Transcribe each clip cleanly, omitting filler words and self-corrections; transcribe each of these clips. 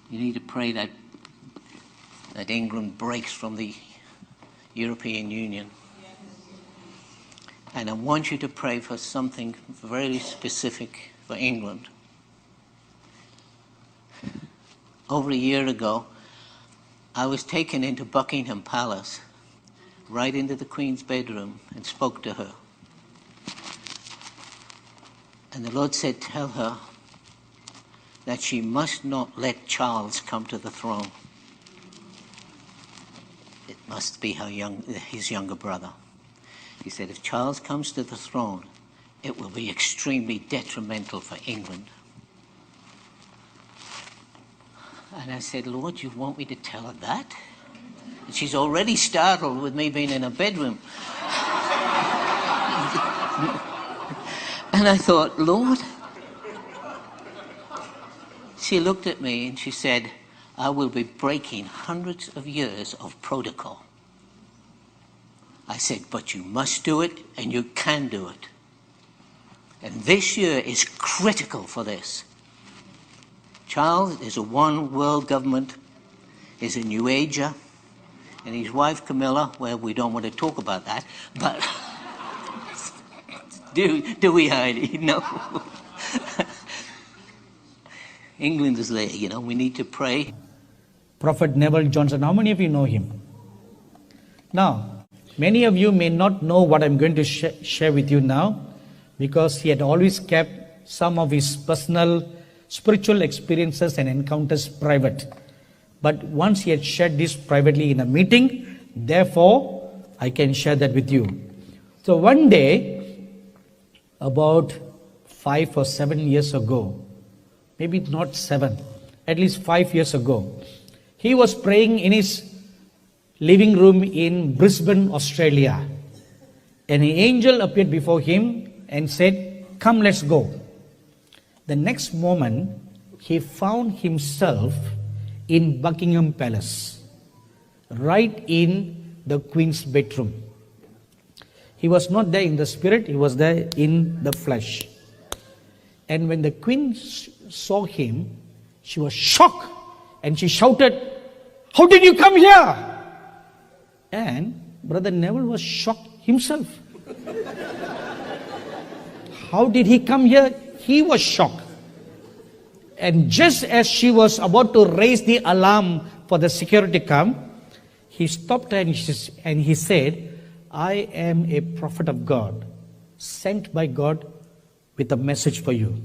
You need to pray that England breaks from the European Union. And I want you to pray for something very specific for England. Over a year ago, I was taken into Buckingham Palace, right into the Queen's bedroom, and spoke to her. And the Lord said, tell her that she must not let Charles come to the throne. It must be his younger brother. He said, if Charles comes to the throne, it will be extremely detrimental for England. And I said, Lord, you want me to tell her that? And she's already startled with me being in her bedroom. And I thought, Lord. She looked at me and she said, I will be breaking hundreds of years of protocol. I said, but you must do it and you can do it. And this year is critical for this. Charles is a one world government, is a new ager, and his wife Camilla, well, we don't want to talk about that, but do we, Heidi? No. England is there, we need to pray. Prophet Neville Johnson, how many of you know him? Now, many of you may not know what I'm going to share with you now, because he had always kept some of his personal spiritual experiences and encounters private. But once he had shared this privately in a meeting, therefore, I can share that with you. So one day, about 5 or 7 years ago, maybe not 7, at least 5 years ago, he was praying in his living room in Brisbane, Australia. And an angel appeared before him and said, come, let's go. The next moment, he found himself in Buckingham Palace, right in the Queen's bedroom. He was not there in the spirit, he was there in the flesh. And when the Queen saw him, she was shocked and she shouted, how did you come here? And Brother Neville was shocked himself. How did he come here? He was shocked. And just as she was about to raise the alarm for the security to come, he stopped her and he said, I am a prophet of God, sent by God with a message for you.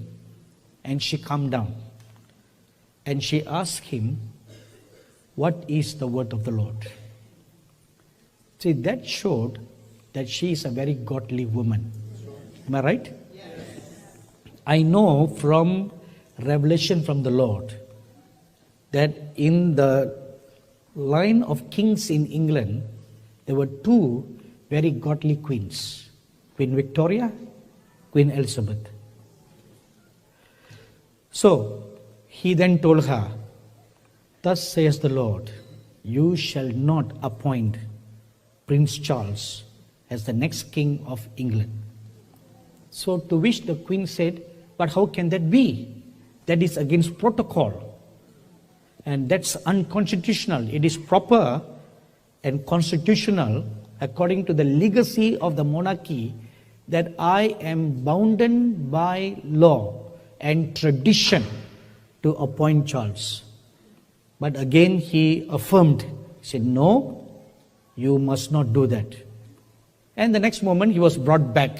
And she calmed down. And she asked him, what is the word of the Lord? See, that showed that she is a very godly woman. Am I right? Yes. I know from revelation from the Lord that in the line of kings in England, there were 2 very godly queens, Queen Victoria, Queen Elizabeth. So he then told her, thus says the Lord, you shall not appoint Prince Charles as the next king of England. So to which the Queen said, but how can that be? That is against protocol. And that's unconstitutional. It is proper and constitutional according to the legacy of the monarchy that I am bound by law and tradition to appoint Charles. But again he affirmed, he said, no, you must not do that. And the next moment he was brought back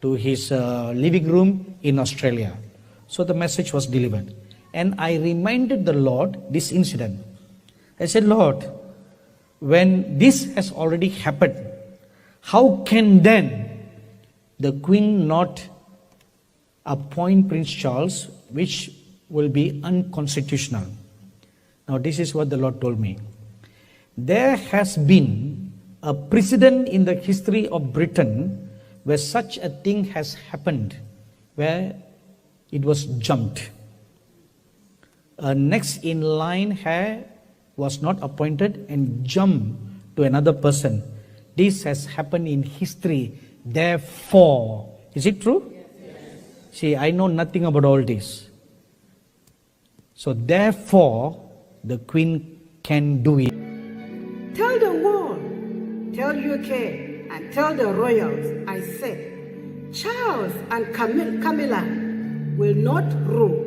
to his living room in Australia. So the message was delivered. And I reminded the Lord this incident. I said, Lord, when this has already happened, how can then the Queen not appoint Prince Charles, which will be unconstitutional? Now this is what the Lord told me. There has been a precedent in the history of Britain where such a thing has happened, where it was jumped. Next in line was not appointed and jumped to another person. This has happened in history. Therefore, is it true? Yes. See, I know nothing about all this. So therefore, the Queen can do it. Tell the world, tell UK, and tell the royals, I said, Charles and Camilla will not rule.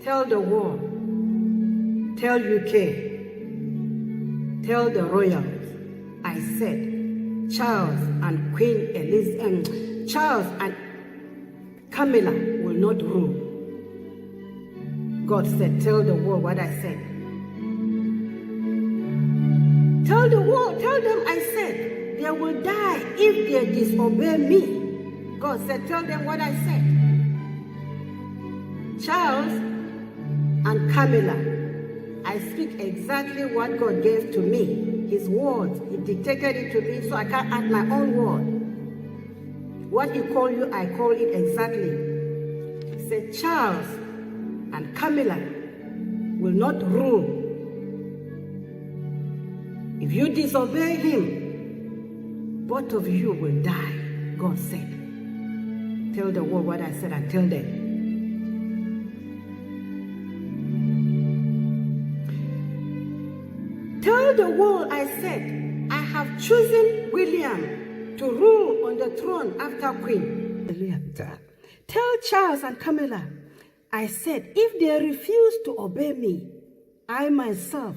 Tell the world, tell UK, tell the royals, I said, Charles and Queen Elizabeth, Charles and Camilla will not rule. God said, tell the world what I said. Tell the world, tell them I said, they will die if they disobey me. God said, tell them what I said. Charles and Camilla, I speak exactly what God gave to me. His words, He dictated it to me, so I can't add my own word. What He called you, I call it exactly. He said, Charles and Camilla will not rule. If you disobey Him, both of you will die, God said. Tell the world what I said and tell them. Tell the world I said, I have chosen William to rule on the throne after Queen. Tell Charles and Camilla, I said, if they refuse to obey me, I myself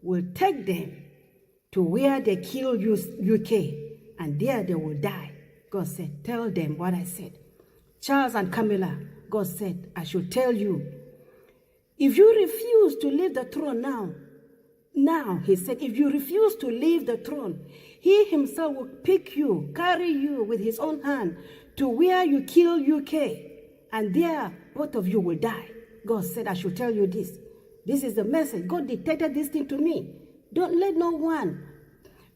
will take them to where they kill UK, and there they will die. God said, tell them what I said. Charles and Camilla, God said, I should tell you, if you refuse to leave the throne now, He said, if you refuse to leave the throne, He Himself will pick you, carry you with His own hand to where you kill UK, and there both of you will die. God said, I should tell you this. This is the message. God dictated this thing to me. Don't let no one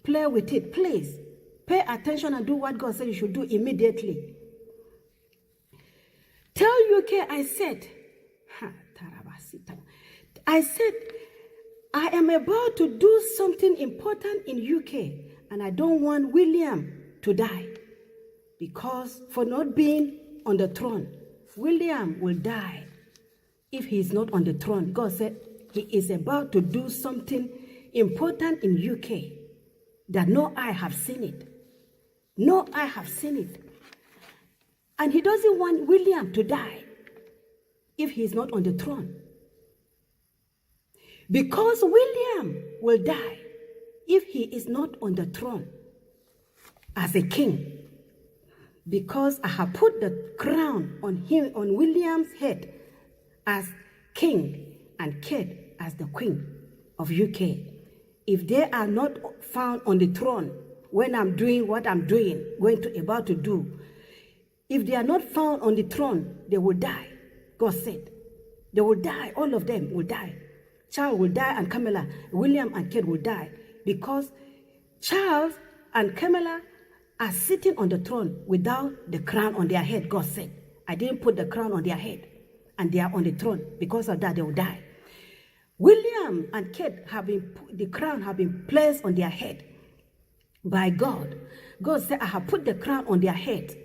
play with it. Please, pay attention and do what God said you should do immediately. Tell UK, I said, I am about to do something important in UK, and I don't want William to die. Because for not being on the throne, William will die if he is not on the throne. God said He is about to do something important in UK that no eye have seen it. No eye have seen it. And He doesn't want William to die if he is not on the throne. Because William will die if he is not on the throne as a king. Because I have put the crown on him, on William's head as king, and Kate as the queen of UK. If they are not found on the throne when I'm doing what I'm doing, about to do, if they are not found on the throne, they will die. God said, they will die. All of them will die. Charles will die, and Camilla, William and Kate will die, because Charles and Camilla are sitting on the throne without the crown on their head. God said, I didn't put the crown on their head, and they are on the throne. Because of that, they will die. William and Kate the crown have been placed on their head by God. God said, I have put the crown on their head.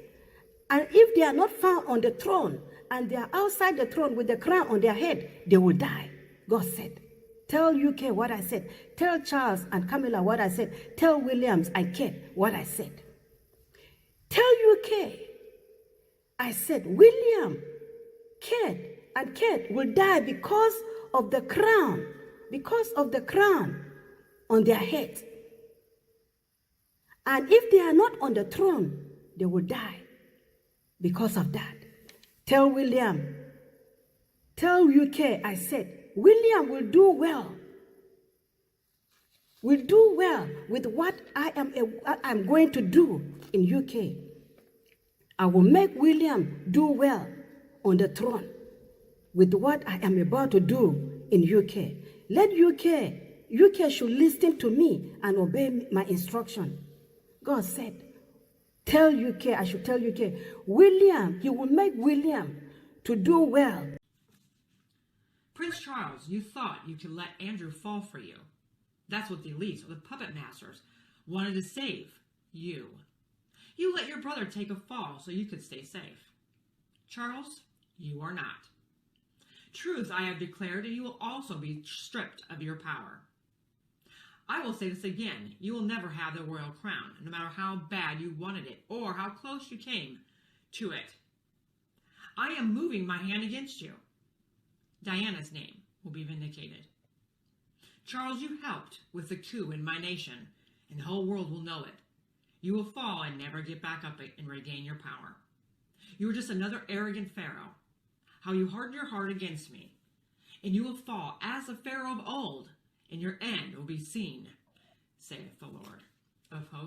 And if they are not found on the throne, and they are outside the throne with the crown on their head, they will die. God said, tell UK what I said. Tell Charles and Camilla what I said. Tell Williams and Kate what I said. Tell UK, I said, William, Kate, and Kate will die because of the crown on their head. And if they are not on the throne, they will die because of that. Tell William, tell UK, I said, William will do well. Will do well with what I'm going to do in UK. I will make William do well on the throne with what I am about to do in UK. Let UK should listen to me and obey my instruction. God said, tell UK, I should tell UK, William, He will make William to do well. Prince Charles, you thought you could let Andrew fall for you. That's what the elites, or the puppet masters, wanted to save you. You let your brother take a fall so you could stay safe. Charles, you are not. Truth I have declared, and you will also be stripped of your power. I will say this again, you will never have the royal crown, no matter how bad you wanted it or how close you came to it. I am moving my hand against you. Diana's name will be vindicated. Charles, you helped with the coup in my nation, and the whole world will know it. You will fall and never get back up and regain your power. You were just another arrogant pharaoh. How you hardened your heart against me, and you will fall as the pharaoh of old, and your end will be seen, saith the Lord of hosts.